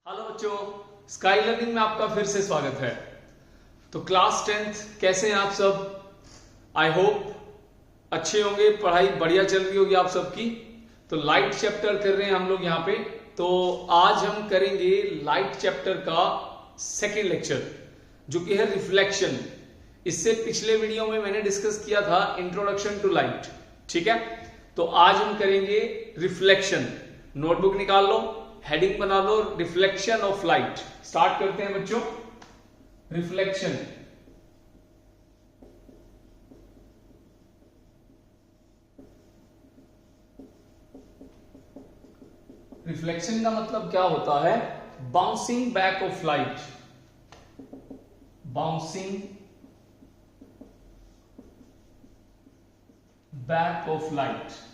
Hello बच्चों, sky learning में आपका फिर से स्वागत है। तो क्लास 10th कैसे हैं आप सब? आई होप अच्छे होंगे, पढ़ाई बढ़िया चल रही होगी आप सबकी। तो लाइट चैप्टर कर रहे हैं हम लोग यहाँ पे। तो आज हम करेंगे लाइट चैप्टर का सेकेंड लेक्चर जो कि है रिफ्लेक्शन। इससे पिछले वीडियो में मैंने डिस्कस किया था इंट्रोडक्शन टू लाइट, ठीक है। तो आज हम करेंगे रिफ्लेक्शन। नोटबुक निकाल लो, हेडिंग बना लो, रिफ्लेक्शन ऑफ लाइट। स्टार्ट करते हैं बच्चों। रिफ्लेक्शन, रिफ्लेक्शन का मतलब क्या होता है? Bouncing back of light, bouncing back of light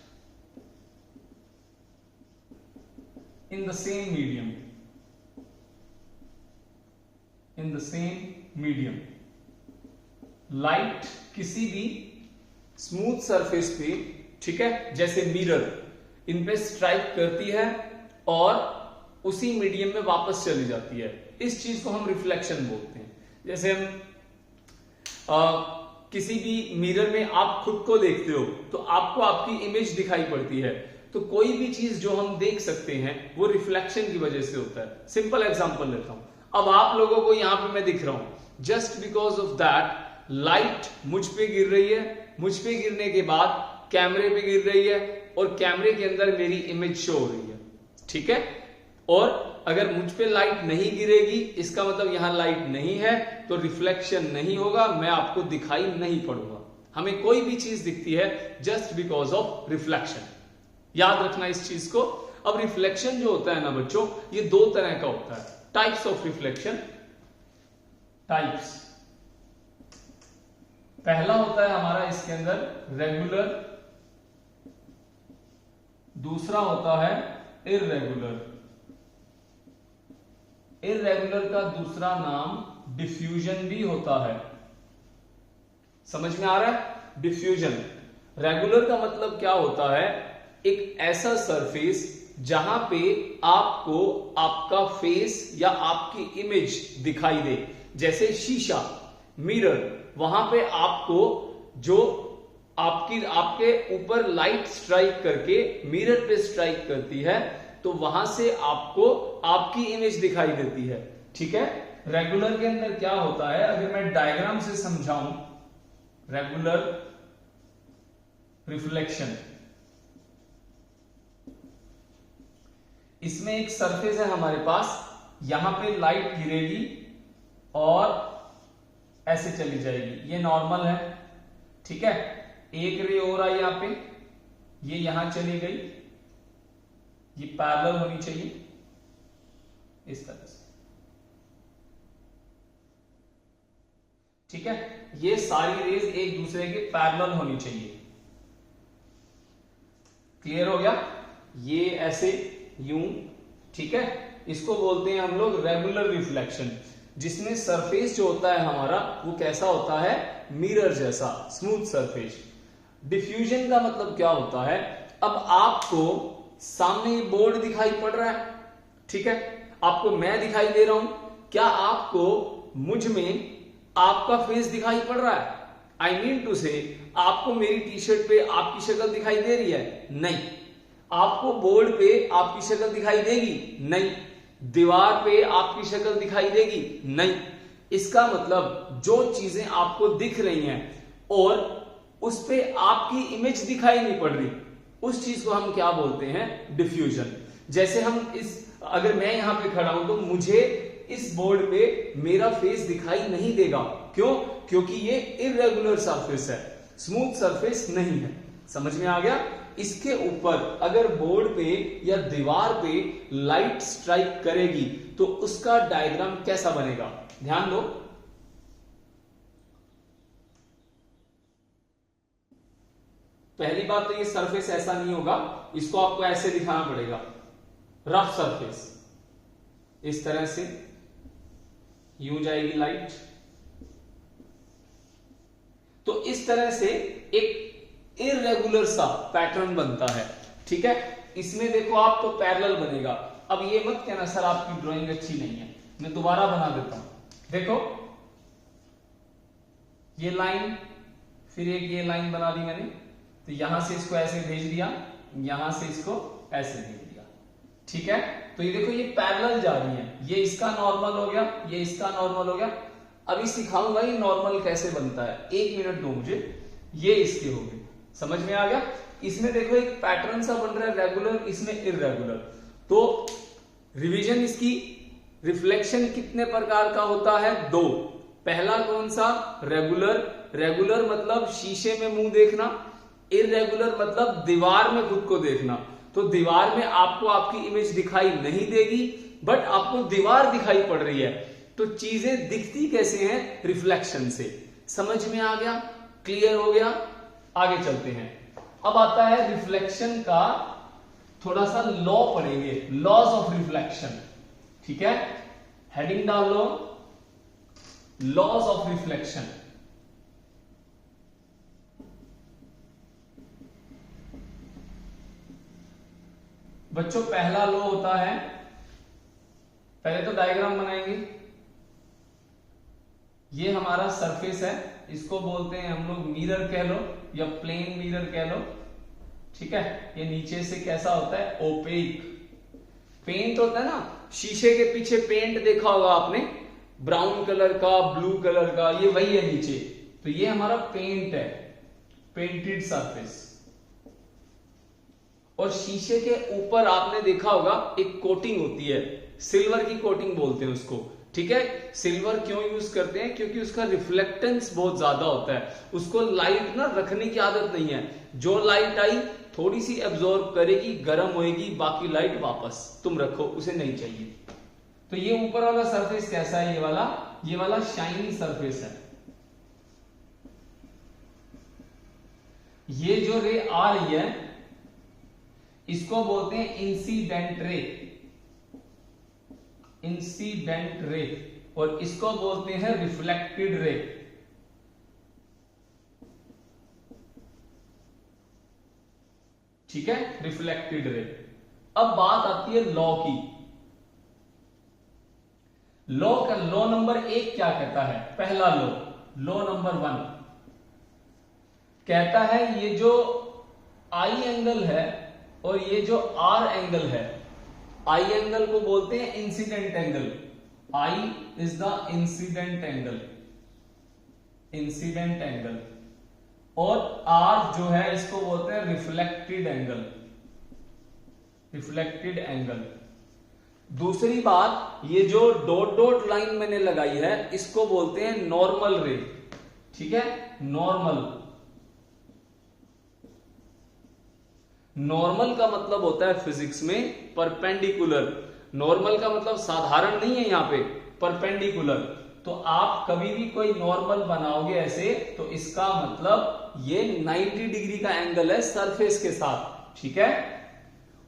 in the same medium, in the same medium। Light किसी भी स्मूथ सरफेस पे, ठीक है, जैसे मिरर, इन पे स्ट्राइक करती है और उसी मीडियम में वापस चली जाती है। इस चीज को हम रिफ्लेक्शन बोलते हैं। जैसे हम किसी भी मिरर में आप खुद को देखते हो तो आपको आपकी इमेज दिखाई पड़ती है। तो कोई भी चीज जो हम देख सकते हैं वो रिफ्लेक्शन की वजह से होता है। सिंपल एग्जांपल लेता हूं। अब आप लोगों को यहां पे मैं दिख रहा हूं, just because of that light मुझ पे गिर रही है, मुझ पे गिरने के बाद कैमरे पे गिर रही है और कैमरे के अंदर मेरी इमेज शो हो रही है, ठीक है। और अगर मुझ पे लाइट नहीं गिरेगी, इसका मतलब यहां लाइट नहीं है, तो रिफ्लेक्शन नहीं होगा, मैं आपको दिखाई नहीं पड़ूंगा। हमें कोई भी चीज दिखती है जस्ट बिकॉज ऑफ रिफ्लेक्शन। याद रखना इस चीज को। अब रिफ्लेक्शन जो होता है ना बच्चों, ये दो तरह का होता है। Types of reflection, types. पहला होता है हमारा इसके अंदर रेगुलर, दूसरा होता है इररेगुलर। इररेगुलर का दूसरा नाम डिफ्यूजन भी होता है। समझ में आ रहा है? डिफ्यूजन। रेगुलर का मतलब क्या होता है? एक ऐसा सरफेस जहां पे आपको आपका फेस या आपकी इमेज दिखाई दे, जैसे शीशा, मिरर, वहां पे आपको जो आपके ऊपर लाइट स्ट्राइक करके मिरर पे स्ट्राइक करती है, तो वहां से आपको आपकी इमेज दिखाई देती है, ठीक है। रेगुलर के अंदर क्या होता है, अगर मैं डायग्राम से समझाऊं, रेगुलर रिफ्लेक्शन, इसमें एक सरफेस है हमारे पास, यहां पे लाइट गिरेगी और ऐसे चली जाएगी, ये नॉर्मल है, ठीक है। एक रे और आई यहां पे, ये यहां चली गई, ये पैरेलल होनी चाहिए इस तरह से, ठीक है। ये सारी रेज एक दूसरे के पैरेलल होनी चाहिए। क्लियर हो गया? ये ऐसे यूं, ठीक है। इसको बोलते हैं हम लोग रेगुलर रिफ्लेक्शन, जिसमें सरफेस जो होता है हमारा वो कैसा होता है? मिरर जैसा, स्मूथ सरफेस। डिफ्यूजन का मतलब क्या होता है? अब आपको सामने बोर्ड दिखाई पड़ रहा है, ठीक है, आपको मैं दिखाई दे रहा हूं, क्या आपको मुझ में आपका फेस दिखाई पड़ रहा है? आई मीन टू से, आपको मेरी टी शर्ट पे आपकी शक्ल दिखाई दे रही है? नहीं। आपको बोर्ड पे आपकी शक्ल दिखाई देगी? नहीं। दीवार पे आपकी शक्ल दिखाई देगी? नहीं। इसका मतलब जो चीजें आपको दिख रही हैं और उस पे आपकी इमेज दिखाई नहीं पड़ रही, उस चीज को हम क्या बोलते हैं? डिफ्यूजन। जैसे अगर मैं यहां पे खड़ा हूं तो मुझे इस बोर्ड पे मेरा फेस दिखाई नहीं देगा। क्यों? क्योंकि ये इररेगुलर सरफेस है, स्मूथ सरफेस नहीं है। समझ में आ गया? इसके ऊपर अगर बोर्ड पे या दीवार पे लाइट स्ट्राइक करेगी तो उसका डायग्राम कैसा बनेगा? ध्यान दो। पहली बात तो ये सरफेस ऐसा नहीं होगा, इसको आपको ऐसे दिखाना पड़ेगा, रफ सरफेस। इस तरह से यूं जाएगी लाइट, तो इस तरह से एक इररेगुलर सा पैटर्न बनता है, ठीक है। इसमें देखो आप तो पैरेलल बनेगा, अब ये मत कहना सर आपकी ड्राइंग अच्छी नहीं है, मैं दोबारा बना देता हूं। देखो ये लाइन, फिर एक ये लाइन बना दी मैंने, तो यहां से इसको ऐसे भेज दिया, यहां से इसको ऐसे भेज दिया, ठीक है। तो ये देखो ये पैरेलल जा रही है, ये इसका नॉर्मल हो गया, ये इसका नॉर्मल हो गया। अभी सिखाऊंगा ये नॉर्मल कैसे बनता है, 1 मिनट दो मुझे। ये इसके हो गए, समझ में आ गया। इसमें देखो एक पैटर्न सा बन रहा है रेगुलर, इसमें इररेगुलर। तो रिवीजन इसकी, रिफ्लेक्शन कितने प्रकार का होता है? 2। पहला कौन सा? रेगुलर। रेगुलर मतलब शीशे में मुंह देखना, इररेगुलर मतलब दीवार में खुद को देखना। तो दीवार में आपको आपकी इमेज दिखाई नहीं देगी, बट आपको दीवार दिखाई पड़ रही है। तो चीजें दिखती कैसे हैं? रिफ्लेक्शन से। समझ में आ गया? क्लियर हो गया? आगे चलते हैं। अब आता है रिफ्लेक्शन का थोड़ा सा लॉ पढ़ेंगे, लॉज ऑफ रिफ्लेक्शन, ठीक है। हेडिंग डाल लो, लॉज ऑफ रिफ्लेक्शन। बच्चों पहला लॉ होता है, पहले तो डायग्राम बनाएंगे। ये हमारा सरफेस है, इसको बोलते हैं हम लोग मिरर कह लो या प्लेन मिरर कह लो, ठीक है। ये नीचे से कैसा होता है? ओपेक। पेंट होता है ना, शीशे के पीछे पेंट देखा होगा आपने, ब्राउन कलर का, ब्लू कलर का, ये वही है नीचे। तो ये हमारा पेंट है, पेंटेड सरफेस। और शीशे के ऊपर आपने देखा होगा एक कोटिंग होती है, सिल्वर की कोटिंग बोलते हैं उसको, ठीक है। सिल्वर क्यों यूज करते हैं? क्योंकि उसका रिफ्लेक्टेंस बहुत ज्यादा होता है, उसको लाइट ना रखने की आदत नहीं है। जो लाइट आई थोड़ी सी एब्जॉर्ब करेगी, गर्म होएगी, बाकी लाइट वापस तुम रखो, उसे नहीं चाहिए। तो ये ऊपर वाला सरफेस कैसा है? ये वाला शाइनी सरफेस है। ये जो रे आ रही है इसको बोलते हैं इंसिडेंट रे, इंसिडेंट रे, और इसको बोलते हैं रिफ्लेक्टेड रे। ठीक है, रिफ्लेक्टेड रे। अब बात आती है लॉ की। लॉ नंबर 1 क्या कहता है? पहला लॉ नंबर 1 कहता है ये जो आई एंगल है और ये जो आर एंगल है, आई एंगल को बोलते हैं incident angle. I is the incident angle, incident angle. और आर जो है इसको बोलते हैं रिफ्लेक्टेड एंगल, रिफ्लेक्टेड एंगल। दूसरी बात, ये जो डॉट डॉट लाइन मैंने लगाई है इसको बोलते हैं नॉर्मल रे, ठीक है। नॉर्मल, नॉर्मल का मतलब होता है फिजिक्स में परपेंडिकुलर। नॉर्मल का मतलब साधारण नहीं है, यहां पे परपेंडिकुलर। तो आप कभी भी कोई नॉर्मल बनाओगे ऐसे, तो इसका मतलब ये 90 डिग्री का एंगल है सरफेस के साथ, ठीक है।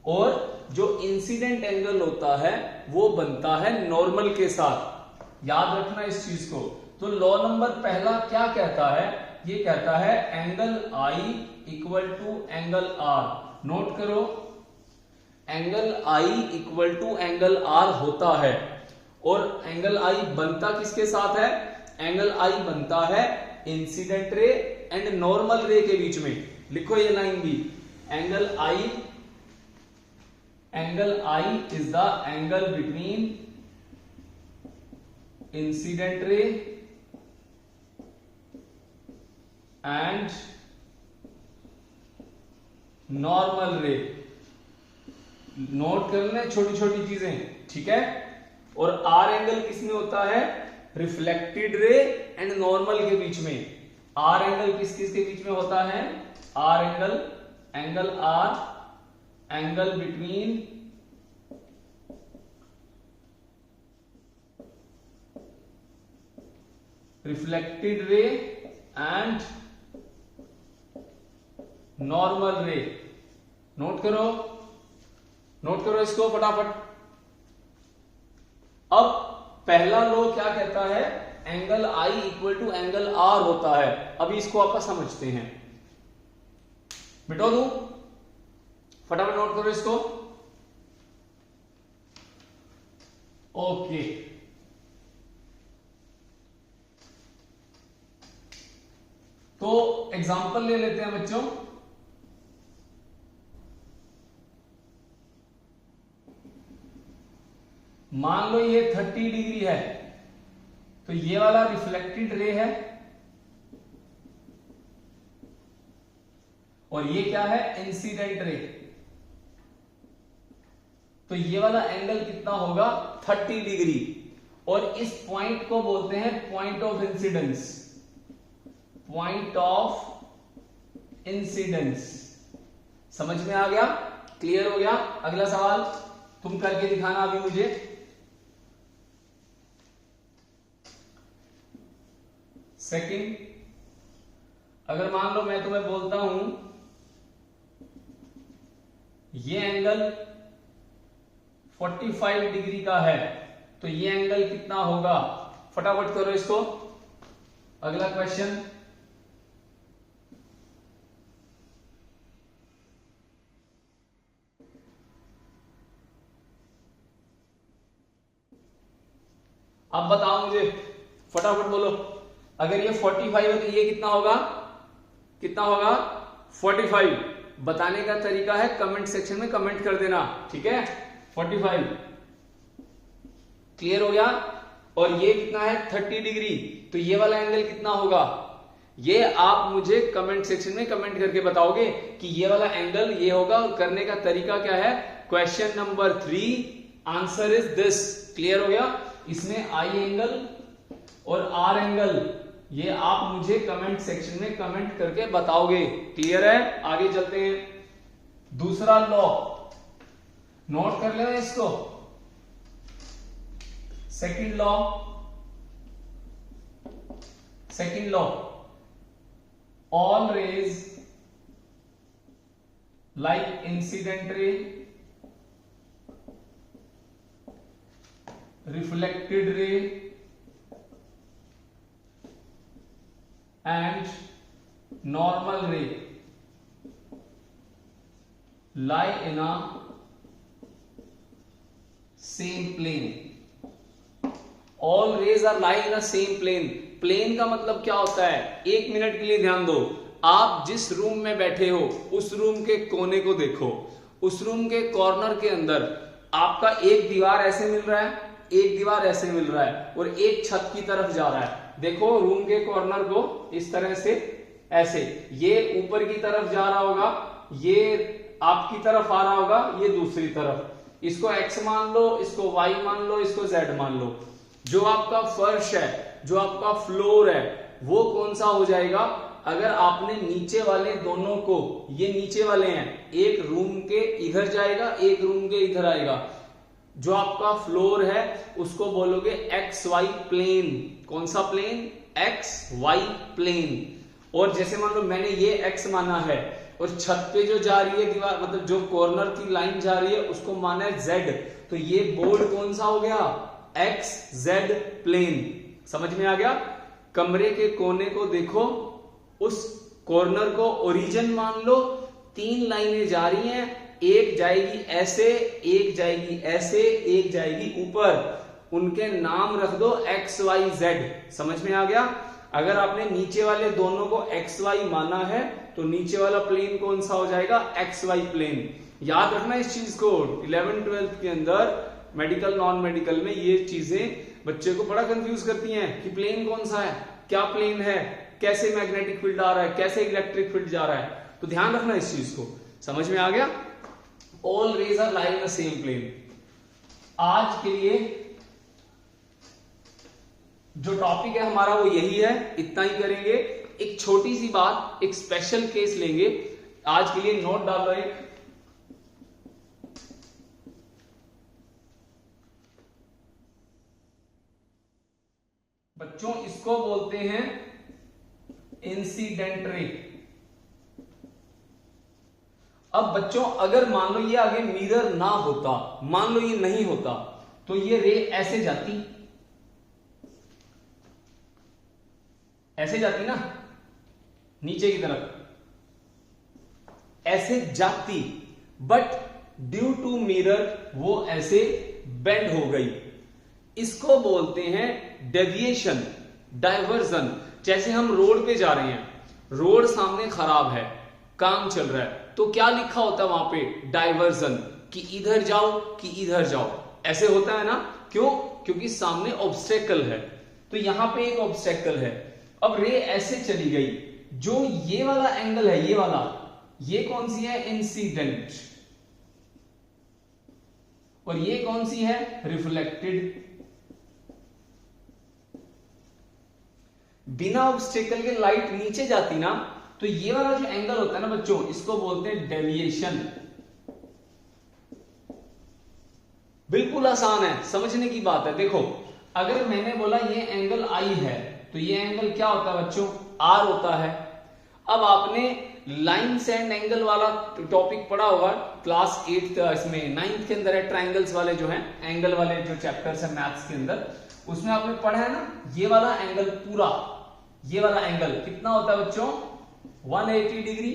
और जो इंसिडेंट एंगल होता है वो बनता है नॉर्मल के साथ, याद रखना इस चीज को। तो लॉ नंबर पहला क्या कहता है? ये कहता है angle I equal to angle r. Note करो, angle I equal to angle are होता है। और एंगल आई बनता किसके साथ है? एंगल आई बनता है इंसिडेंट रे एंड नॉर्मल रे के बीच में। लिखो ये लाइन भी, angle I is the angle between incident ray and normal ray. Note करना छोटी छोटी चीजें, ठीक है। और आर एंगल किसमें होता है? रिफ्लेक्टेड रे एंड नॉर्मल के बीच में। आर एंगल किस किस के बीच में होता है? R angle R angle between reflected ray and normal ray. Note करो इसको फटाफट। अब पहला लॉ क्या कहता है? Angle I equal to angle are होता है। अभी इसको आप समझते हैं, मिटा दू, फटाफट नोट करो इसको। ओके, तो एग्जांपल ले लेते हैं बच्चों। मान लो ये 30 डिग्री है, तो ये वाला रिफ्लेक्टेड रे है और ये क्या है, इंसिडेंट रे। तो ये वाला एंगल कितना होगा, 30 डिग्री। और इस पॉइंट को बोलते हैं point of incidence, point of incidence. समझ में आ गया, क्लियर हो गया। अगला सवाल तुम करके दिखाना अभी मुझे। सेकंड, अगर मान लो मैं तुम्हें बोलता हूं ये एंगल 45 डिग्री का है, तो ये एंगल कितना होगा, फटाफट करो इसको। अगला क्वेश्चन, अब बताओ मुझे, फटाफट बोलो। अगर ये 45 है तो ये कितना होगा, कितना होगा, 45। बताने का तरीका है कमेंट सेक्शन में कमेंट कर देना, ठीक है। 45 क्लियर हो गया। और ये कितना है, 30 डिग्री। तो ये वाला एंगल कितना होगा, ये आप मुझे कमेंट सेक्शन में कमेंट करके बताओगे कि ये वाला एंगल ये होगा। और करने का तरीका क्या है, question number 3, answer is this. Clear हो गया। इसमें आई एंगल और आर एंगल ये आप मुझे कमेंट सेक्शन में कमेंट करके बताओगे। क्लियर है, आगे चलते हैं। दूसरा लॉ नोट कर लेना इसको। Second law, second law, all rays like incident ray, reflected ray and normal ray lie in a same plane. All rays are lie in a same plane. Plane का मतलब क्या होता है, एक मिनट के लिए ध्यान दो। आप जिस रूम में बैठे हो उस रूम के कोने को देखो, उस रूम के कॉर्नर के अंदर आपका एक दीवार ऐसे मिल रहा है, एक दीवार ऐसे मिल रहा है और एक छत की तरफ जा रहा है। देखो रूम के कॉर्नर को इस तरह से ऐसे, ये ऊपर की तरफ जा रहा होगा, ये आपकी तरफ आ रहा होगा, ये दूसरी तरफ। इसको x मान लो, इसको y मान लो, इसको z मान लो। जो आपका फर्श है, जो आपका फ्लोर है, वो कौन सा हो जाएगा, अगर आपने नीचे वाले दोनों को, ये नीचे वाले हैं, एक रूम के इधर जाएगा, एक रूम के इधर आएगा। जो आपका फ्लोर है उसको बोलोगे एक्स वाई प्लेन। कौन सा प्लेन, एक्स वाई प्लेन। और जैसे मान लो मैंने ये एक्स माना है और छत पे जो जा रही है दीवार, मतलब जो कॉर्नर की लाइन जा रही है, उसको माना है जेड। तो ये बोर्ड कौन सा हो गया, एक्स जेड प्लेन। समझ में आ गया। कमरे के कोने को देखो, उस कॉर्नर को ओरिजिन मान लो, 3 लाइनें जा रही हैं, एक जाएगी ऐसे, एक जाएगी ऐसे, एक जाएगी ऊपर। उनके नाम रख दो एक्स वाई जेड। समझ में आ गया। अगर आपने नीचे वाले दोनों को एक्स वाई माना है तो नीचे वाला प्लेन कौन सा हो जाएगा, एक्स वाई प्लेन। याद रखना इस चीज को। 11th-12th के अंदर मेडिकल नॉन मेडिकल में ये चीजें बच्चे को बड़ा कंफ्यूज करती हैं कि प्लेन कौन सा है, क्या प्लेन है, कैसे मैग्नेटिक फील्ड आ रहा है, कैसे इलेक्ट्रिक फील्ड जा रहा है। तो ध्यान रखना इस चीज को। समझ में आ गया। All rays are lying in the same plane. आज के लिए जो टॉपिक है हमारा वो यही है, इतना ही करेंगे। एक छोटी सी बात, एक स्पेशल केस लेंगे आज के लिए। नोट डाल रहे, बच्चों इसको बोलते हैं इंसिडेंट रे। अब बच्चों अगर मान लो ये आगे मिरर ना होता, मान लो ये नहीं होता, तो ये रे ऐसे जाती, ऐसे जाती ना, नीचे की तरफ ऐसे जाती, बट ड्यू टू मिरर वो ऐसे बेंड हो गई। इसको बोलते हैं डेविएशन, डाइवर्जन। जैसे हम रोड पे जा रहे हैं, रोड सामने खराब है, काम चल रहा है, तो क्या लिखा होता है वहां पे? डाइवर्जन, कि इधर जाओ कि इधर जाओ, ऐसे होता है ना। क्यों? क्योंकि सामने ऑब्स्टेकल है। तो यहां पे एक ऑब्स्टेकल है, अब रे ऐसे चली गई, जो ये वाला एंगल है, ये वाला, ये कौन सी है? इंसिडेंट, और ये कौन सी है? रिफ्लेक्टेड। बिना ऑब्स्टेकल के लाइट नीचे जाती ना, तो ये वाला जो एंगल होता है ना बच्चों, इसको बोलते हैं डेविएशन। बिल्कुल आसान है, समझने की बात है। देखो, अगर मैंने बोला ये एंगल आई है, तो ये एंगल क्या होता है बच्चों? आर होता है। अब आपने लाइन्स एंड एंगल वाला टॉपिक पढ़ा होगा क्लास 8 इसमें 9th के अंदर है, ट्रायंगल्स वाले जो हैं, एंगल वाले जो चैप्टर्स है मैथ्स के अंदर, उसमें आपने पढ़ा है ना, ये वाला एंगल पूरा, ये वाला एंगल कितना होता है बच्चों? 180 डिग्री,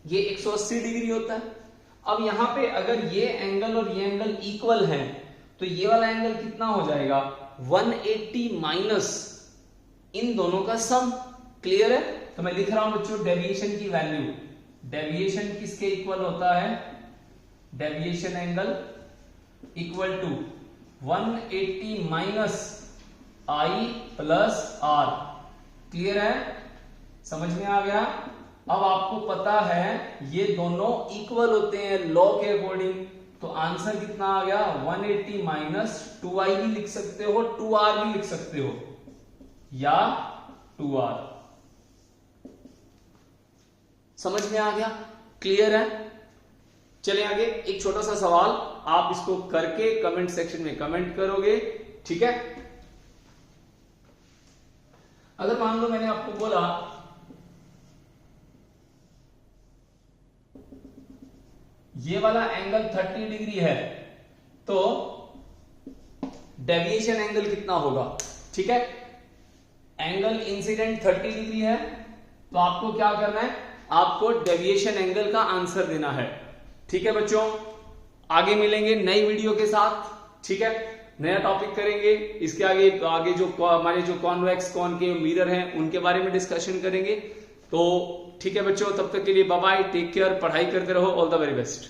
ये 180 डिग्री होता है। अब यहां पे अगर ये एंगल और ये एंगल इक्वल हैं, तो ये वाला एंगल कितना हो जाएगा? 180 माइनस इन दोनों का सम। क्लियर है? तो मैं लिख रहा हूं बच्चों डेविएशन की वैल्यू, डेविएशन किसके इक्वल होता है? Deviation angle equal to 180 minus I plus R. Clear है? समझ में आ गया? अब आपको पता है ये दोनों इक्वल होते हैं लॉ के अकॉर्डिंग, तो आंसर कितना आ गया? 180 माइनस 2i भी लिख सकते हो, 2r भी लिख सकते हो, या 2r। समझ में आ गया? क्लियर है? चलिए आगे, एक छोटा सा सवाल, आप इसको करके कमेंट सेक्शन में कमेंट करोगे, ठीक है? अगर मान लो मैंने आपको बोला ये वाला एंगल 30 डिग्री है, तो डेविएशन एंगल कितना होगा? ठीक है, एंगल इंसिडेंट 30 डिग्री है, तो आपको क्या करना है? आपको डेविएशन एंगल का आंसर देना है। ठीक है बच्चों, आगे मिलेंगे नई वीडियो के साथ, ठीक है? नया टॉपिक करेंगे, इसके आगे जो हमारे जो कॉन्वेक्स कॉनकेव मिरर हैं उनके बारे में डिस्कशन करेंगे। तो ठीक है बच्चों, तब तक के लिए बाय बाय, टेक केयर, पढ़ाई करते रहो, ऑल द वेरी बेस्ट।